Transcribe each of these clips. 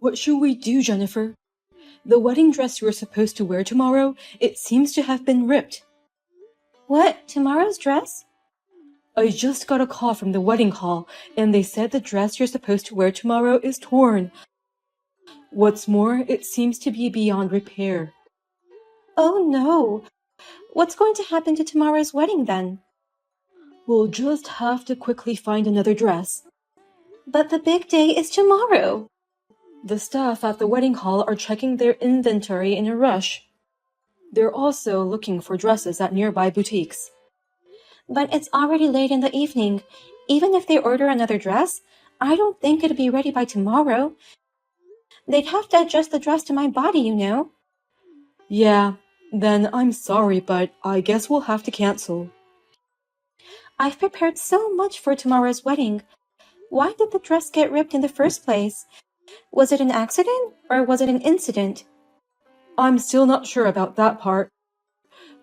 What should we do, Jennifer? The wedding dress you were supposed to wear tomorrow, it seems to have been ripped. What? Tomorrow's dress? I just got a call from the wedding hall, and they said the dress you're supposed to wear tomorrow is torn. What's more, it seems to be beyond repair. Oh no! What's going to happen to tomorrow's wedding then? We'll just have to quickly find another dress. But the big day is tomorrow. The staff at the wedding hall are checking their inventory in a rush. They're also looking for dresses at nearby boutiques. But it's already late in the evening. Even if they order another dress, I don't think it'll be ready by tomorrow. They'd have to adjust the dress to my body, you know. Yeah, then I'm sorry, but I guess we'll have to cancel. I've prepared so much for tomorrow's wedding. Why did the dress get ripped in the first place? Was it an accident or was it an incident? I'm still not sure about that part.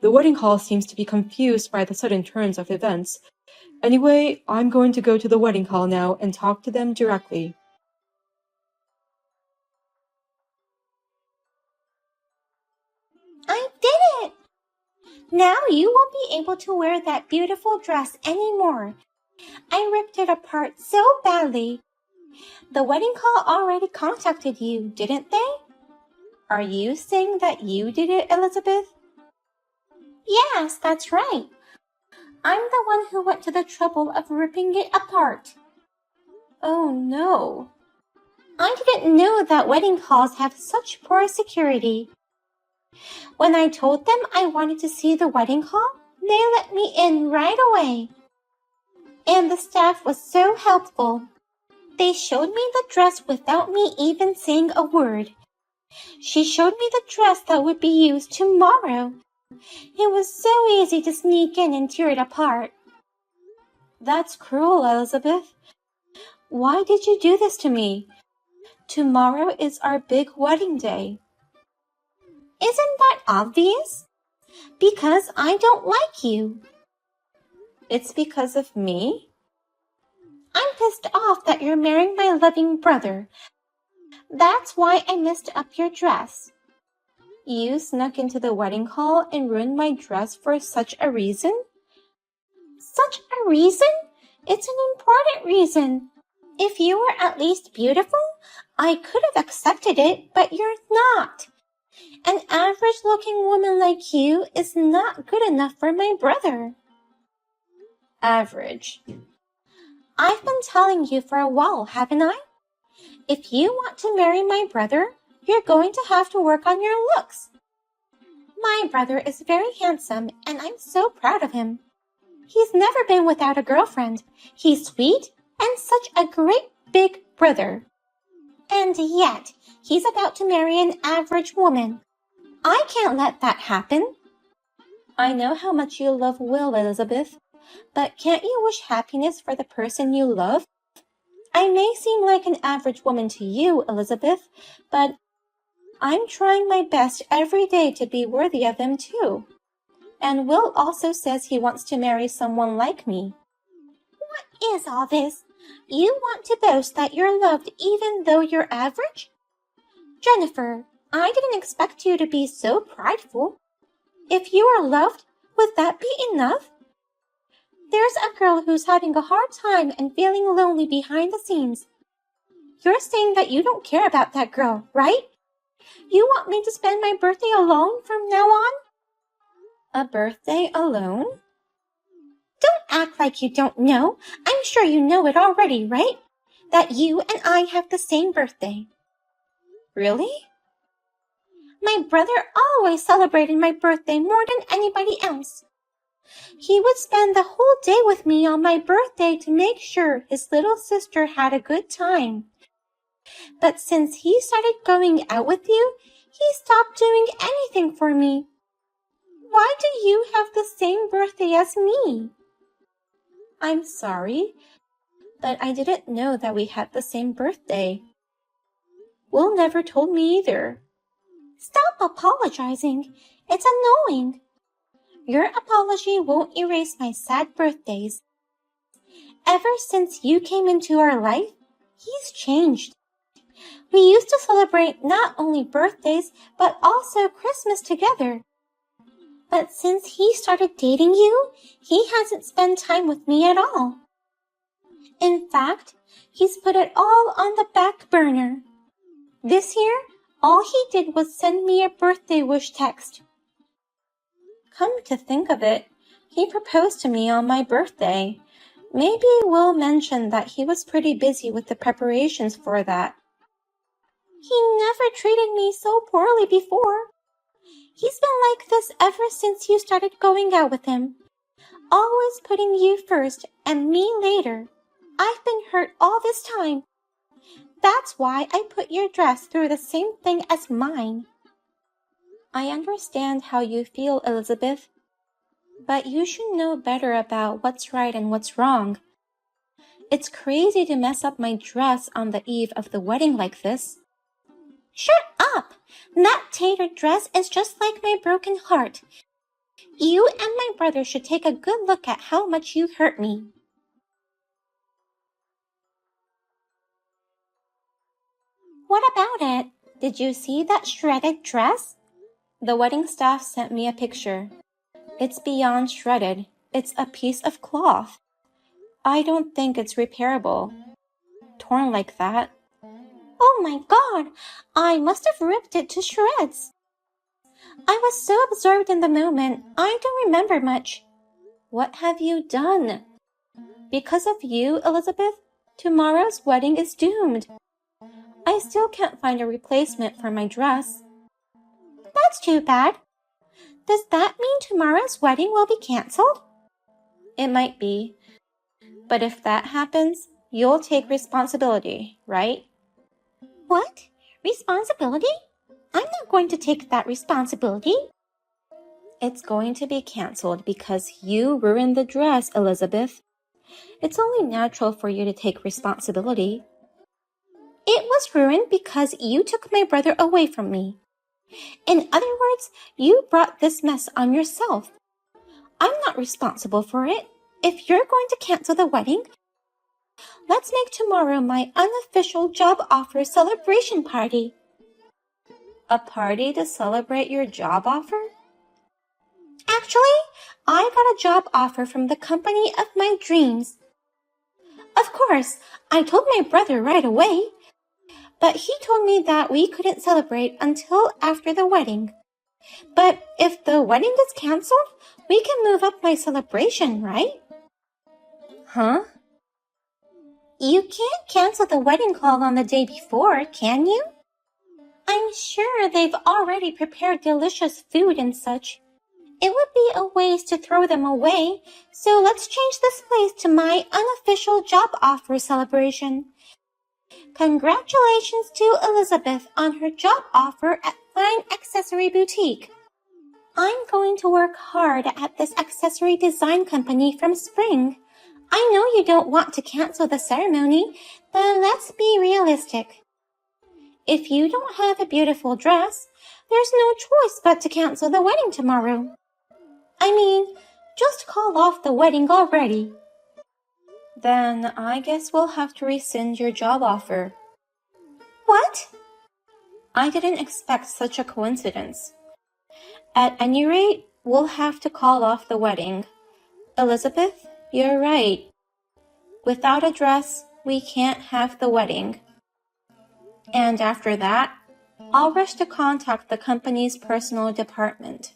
The wedding hall seems to be confused by the sudden turns of events. Anyway, I'm going to go to the wedding hall now and talk to them directly. I did it! Now you won't be able to wear that beautiful dress anymore. I ripped it apart so badly. The wedding hall already contacted you, didn't they? Are you saying that you did it, Elizabeth? Yes, that's right. I'm the one who went to the trouble of ripping it apart. Oh no. I didn't know that wedding halls have such poor security. When I told them I wanted to see the wedding hall, they let me in right away. And the staff was so helpful. They showed me the dress without me even saying a word. She showed me the dress that would be used tomorrow. It was so easy to sneak in and tear it apart. That's cruel, Elizabeth. Why did you do this to me? Tomorrow is our big wedding day. Isn't that obvious? Because I don't like you. It's because of me? I'm pissed off that you're marrying my loving brother. That's why I messed up your dress. You snuck into the wedding hall and ruined my dress for such a reason? Such a reason? It's an important reason. If you were at least beautiful, I could have accepted it, but you're not. An average-looking woman like you is not good enough for my brother. Average. I've been telling you for a while, haven't I? If you want to marry my brother, you're going to have to work on your looks. My brother is very handsome, and I'm so proud of him. He's never been without a girlfriend. He's sweet and such a great big brother. And yet, he's about to marry an average woman. I can't let that happen. I know how much you love Will, Elizabeth, but can't you wish happiness for the person you love? I may seem like an average woman to you, Elizabeth, but I'm trying my best every day to be worthy of them too. And Will also says he wants to marry someone like me. What is all this? You want to boast that you're loved even though you're average? Jennifer, I didn't expect you to be so prideful. If you are loved, would that be enough? There's a girl who's having a hard time and feeling lonely behind the scenes. You're saying that you don't care about that girl, right? You want me to spend my birthday alone from now on? A birthday alone? Don't act like you don't know. I'm sure you know it already, right? That you and I have the same birthday. Really? My brother always celebrated my birthday more than anybody else. He would spend the whole day with me on my birthday to make sure his little sister had a good time. But since he started going out with you, he stopped doing anything for me. Why do you have the same birthday as me? I'm sorry, but I didn't know that we had the same birthday. Will never told me either. Stop apologizing. It's annoying. Your apology won't erase my sad birthdays. Ever since you came into our life, he's changed. We used to celebrate not only birthdays, but also Christmas together. But since he started dating you, he hasn't spent time with me at all. In fact, he's put it all on the back burner. This year, all he did was send me a birthday wish text. Come to think of it, he proposed to me on my birthday. Maybe Will mentioned that he was pretty busy with the preparations for that. He never treated me so poorly before. He's been like this ever since you started going out with him. Always putting you first and me later. I've been hurt all this time. That's why I put your dress through the same thing as mine. I understand how you feel, Elizabeth, but you should know better about what's right and what's wrong. It's crazy to mess up my dress on the eve of the wedding like this. Shut up! That tater dress is just like my broken heart. You and my brother should take a good look at how much you hurt me. What about it? Did you see that shredded dress? The wedding staff sent me a picture. It's beyond shredded. It's a piece of cloth. I don't think it's repairable. Torn like that. Oh my God! I must have ripped it to shreds. I was so absorbed in the moment, I don't remember much. What have you done? Because of you, Elizabeth, tomorrow's wedding is doomed. I still can't find a replacement for my dress. That's too bad. Does that mean tomorrow's wedding will be canceled? It might be. But if that happens, you'll take responsibility, right? What? Responsibility? I'm not going to take that responsibility. It's going to be canceled because you ruined the dress, Elizabeth. It's only natural for you to take responsibility. It was ruined because you took my brother away from me. In other words, you brought this mess on yourself. I'm not responsible for it. If you're going to cancel the wedding, let's make tomorrow my unofficial job offer celebration party. A party to celebrate your job offer? Actually, I got a job offer from the company of my dreams. Of course, I told my brother right away, but he told me that we couldn't celebrate until after the wedding. But if the wedding is canceled, we can move up my celebration, right? Huh? You can't cancel the wedding call on the day before, can you? I'm sure they've already prepared delicious food and such. It would be a waste to throw them away, so let's change this place to my unofficial job offer celebration. Congratulations to Elizabeth on her job offer at Fine Accessory Boutique. I'm going to work hard at this accessory design company from spring. I know you don't want to cancel the ceremony, but let's be realistic. If you don't have a beautiful dress, there's no choice but to cancel the wedding tomorrow. I mean, just call off the wedding already. Then I guess we'll have to rescind your job offer. What? I didn't expect such a coincidence. At any rate, we'll have to call off the wedding. Elizabeth, you're right. Without a dress, we can't have the wedding. And after that, I'll rush to contact the company's personal department.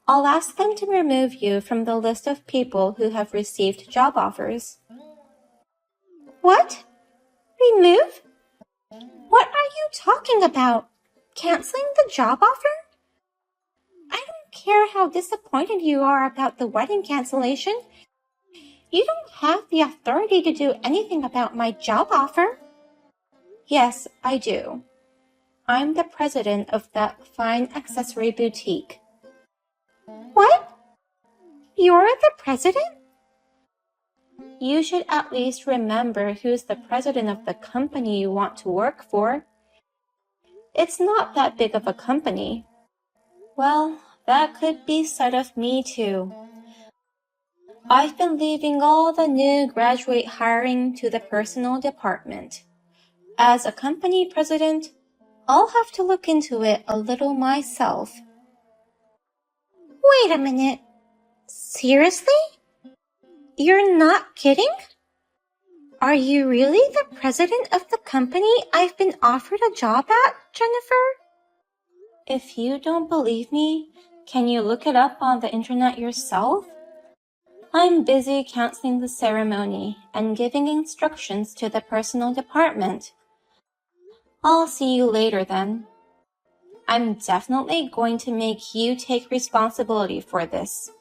I'll ask them to remove you from the list of people who have received job offers. What? Remove? What are you talking about? Canceling the job offer? I don't care how disappointed you are about the wedding cancellation. You don't have the authority to do anything about my job offer. Yes, I do. I'm the president of that Fine Accessory Boutique. What? You're the president? You should at least remember who's the president of the company you want to work for. It's not that big of a company. Well, that could be said of me too. I've been leaving all the new graduate hiring to the personal department. As a company president, I'll have to look into it a little myself. Wait a minute. Seriously? You're not kidding? Are you really the president of the company I've been offered a job at, Jennifer? If you don't believe me, can you look it up on the internet yourself? I'm busy canceling the ceremony and giving instructions to the personal department. I'll see you later then. I'm definitely going to make you take responsibility for this.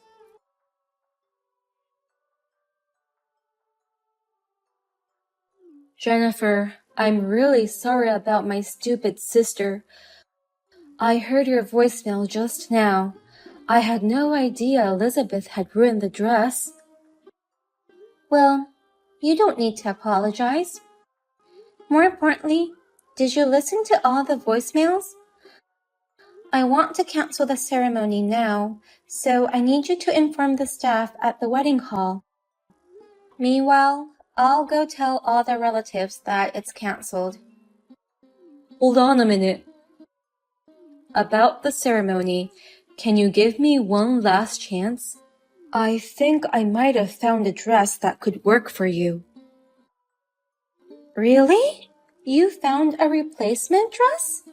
Jennifer, I'm really sorry about my stupid sister. I heard your voicemail just now. I had no idea Elizabeth had ruined the dress. Well, you don't need to apologize. More importantly, did you listen to all the voicemails? I want to cancel the ceremony now, so I need you to inform the staff at the wedding hall. Meanwhile, I'll go tell all the relatives that it's canceled. Hold on a minute. About the ceremony, can you give me one last chance? I think I might have found a dress that could work for you. Really? You found a replacement dress?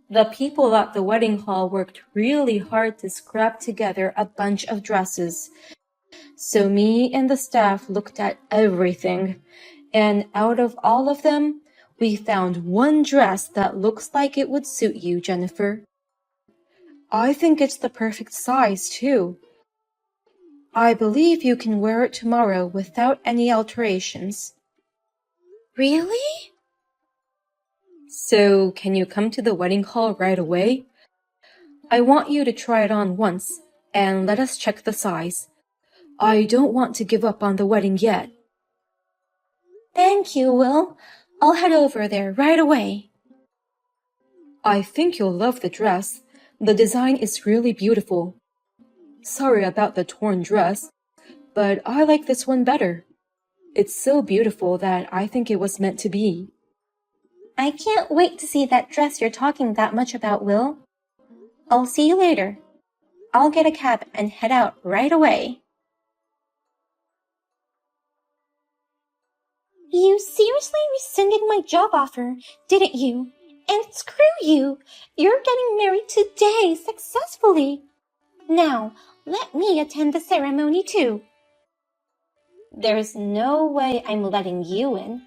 The people at the wedding hall worked really hard to scrap together a bunch of dresses. So me and the staff looked at everything, and out of all of them, we found one dress that looks like it would suit you, Jennifer. I think it's the perfect size, too. I believe you can wear it tomorrow without any alterations. Really? So, can you come to the wedding hall right away? I want you to try it on once, and let us check the size. I don't want to give up on the wedding yet. Thank you, Will. I'll head over there right away. I think you'll love the dress. The design is really beautiful. Sorry about the torn dress, but I like this one better. It's so beautiful that I think it was meant to be. I can't wait to see that dress you're talking that much about, Will. I'll see you later. I'll get a cab and head out right away. You seriously rescinded my job offer, didn't you? And screw you! You're getting married today successfully. Now, let me attend the ceremony too. There's no way I'm letting you in.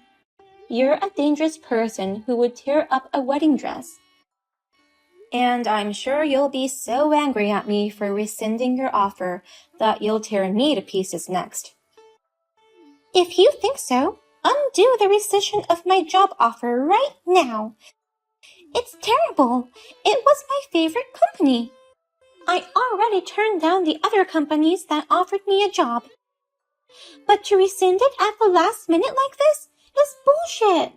You're a dangerous person who would tear up a wedding dress. And I'm sure you'll be so angry at me for rescinding your offer that you'll tear me to pieces next. If you think so, undo the rescission of my job offer right now. It's terrible. It was my favorite company. I already turned down the other companies that offered me a job. But to rescind it at the last minute like this is bullshit.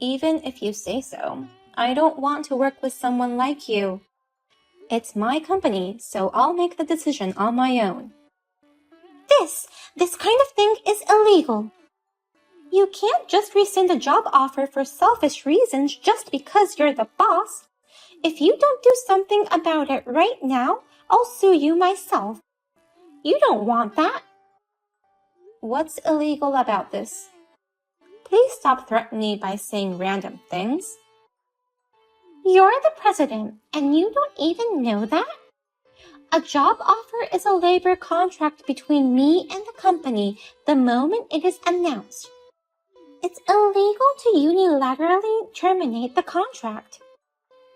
Even if you say so, I don't want to work with someone like you. It's my company, so I'll make the decision on my own. This kind of thing is illegal. You can't just rescind a job offer for selfish reasons just because you're the boss. If you don't do something about it right now, I'll sue you myself. You don't want that. What's illegal about this? Please stop threatening me by saying random things. You're the president, and you don't even know that? A job offer is a labor contract between me and the company the moment it is announced. It's illegal to unilaterally terminate the contract.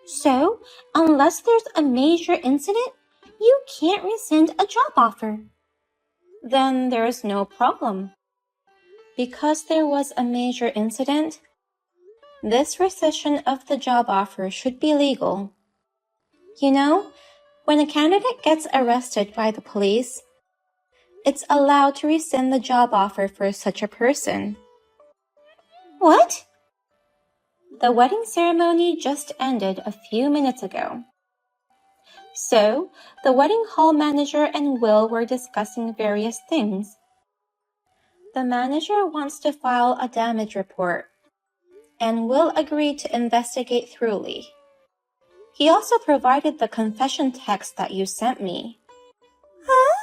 So, unless there's a major incident, you can't rescind a job offer. Then there's no problem. Because there was a major incident, this rescission of the job offer should be legal. You know, when a candidate gets arrested by the police, it's allowed to rescind the job offer for such a person. What? The wedding ceremony just ended a few minutes ago. So, the wedding hall manager and Will were discussing various things. The manager wants to file a damage report and Will agreed to investigate thoroughly. He also provided the confession text that you sent me. Huh?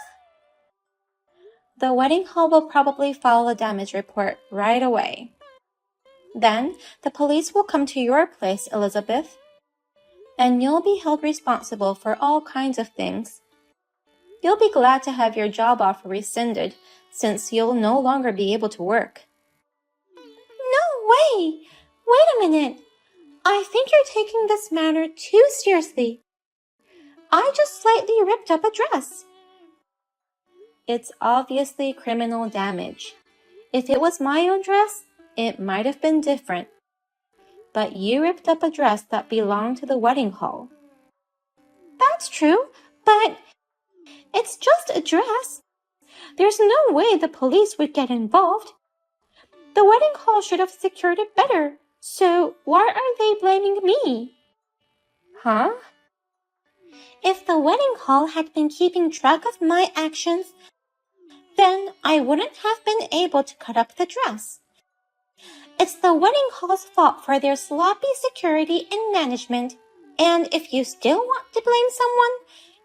The wedding hall will probably file a damage report right away. Then, the police will come to your place, Elizabeth, and you'll be held responsible for all kinds of things. You'll be glad to have your job offer rescinded, since you'll no longer be able to work. No way! Wait a minute. I think you're taking this matter too seriously. I just slightly ripped up a dress. It's obviously criminal damage. If it was my own dress, it might have been different. But you ripped up a dress that belonged to the wedding hall. That's true, but it's just a dress. There's no way the police would get involved. The wedding hall should have secured it better. So why are they blaming me? Huh? If the wedding hall had been keeping track of my actions, then I wouldn't have been able to cut up the dress. It's the wedding hall's fault for their sloppy security and management. And if you still want to blame someone,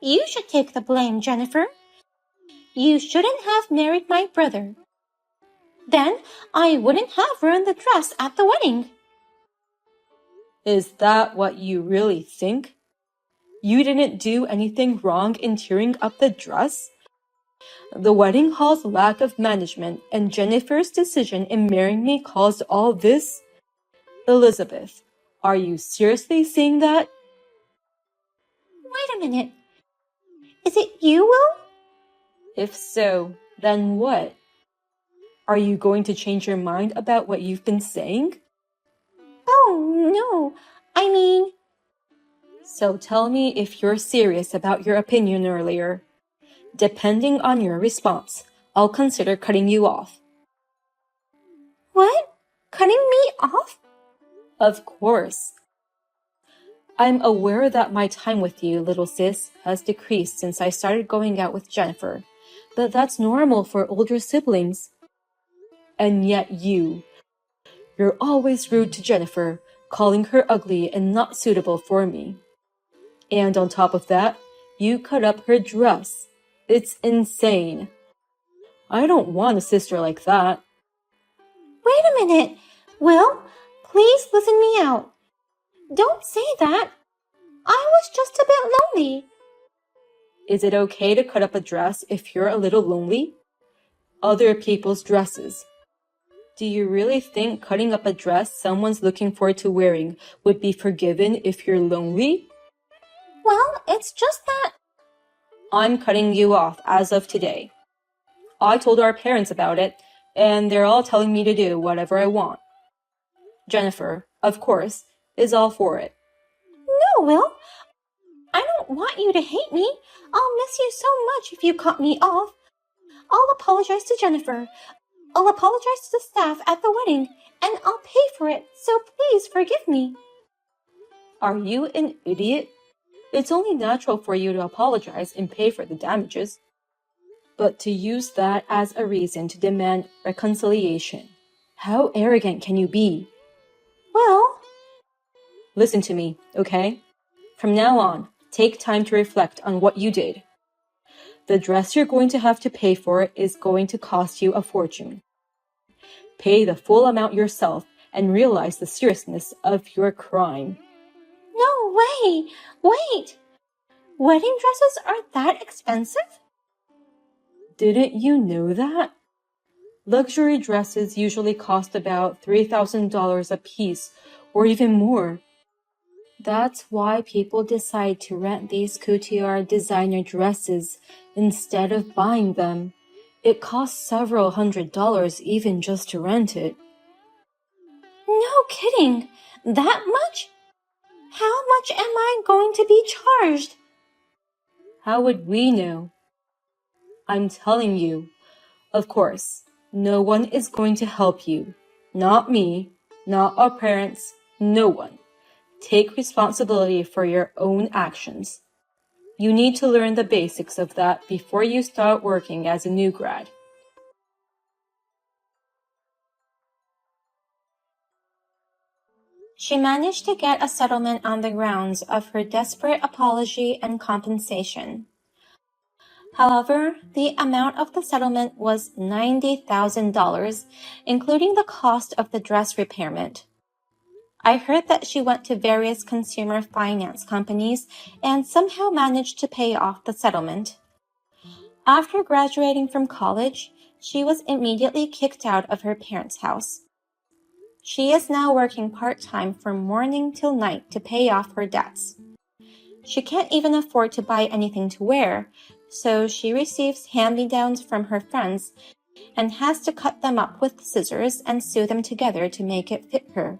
you should take the blame, Jennifer. You shouldn't have married my brother. Then I wouldn't have ruined the dress at the wedding. Is that what you really think? You didn't do anything wrong in tearing up the dress? The wedding hall's lack of management and Jennifer's decision in marrying me caused all this? Elizabeth, are you seriously saying that? Wait a minute. Is it you, Will? If so, then what? Are you going to change your mind about what you've been saying? Oh, no. I mean... So tell me if you're serious about your opinion earlier. Depending on your response, I'll consider cutting you off. What? Cutting me off? Of course. I'm aware that my time with you, little sis, has decreased since I started going out with Jennifer, but that's normal for older siblings. And yet you're always rude to Jennifer, calling her ugly and not suitable for me. And on top of that, you cut up her dress. It's insane. I don't want a sister like that. Wait a minute. Will, please listen me out. Don't say that. I was just a bit lonely. Is it okay to cut up a dress if you're a little lonely? Other people's dresses. Do you really think cutting up a dress someone's looking forward to wearing would be forgiven if you're lonely? Well, it's just that... I'm cutting you off as of today. I told our parents about it, and they're all telling me to do whatever I want. Jennifer, of course, is all for it. No, Will. I don't want you to hate me. I'll miss you so much if you cut me off. I'll apologize to Jennifer. I'll apologize to the staff at the wedding, and I'll pay for it, so please forgive me. Are you an idiot? It's only natural for you to apologize and pay for the damages. But to use that as a reason to demand reconciliation, how arrogant can you be? Well... Listen to me, okay? From now on, take time to reflect on what you did. The dress you're going to have to pay for is going to cost you a fortune. Pay the full amount yourself and realize the seriousness of your crime. No way! Wait! Wedding dresses are that expensive? Didn't you know that? Luxury dresses usually cost about $3,000 a piece, or even more. That's why people decide to rent these couture designer dresses instead of buying them. It costs several $100s even just to rent it. No kidding! That much? How much am I going to be charged? How would we know? I'm telling you. Of course, no one is going to help you. Not me, not our parents, no one. Take responsibility for your own actions. You need to learn the basics of that before you start working as a new grad. She managed to get a settlement on the grounds of her desperate apology and compensation. However, the amount of the settlement was $90,000, including the cost of the dress repairment. I heard that she went to various consumer finance companies and somehow managed to pay off the settlement. After graduating from college, she was immediately kicked out of her parents' house. She is now working part-time from morning till night to pay off her debts. She can't even afford to buy anything to wear, so she receives hand-me-downs from her friends and has to cut them up with scissors and sew them together to make it fit her.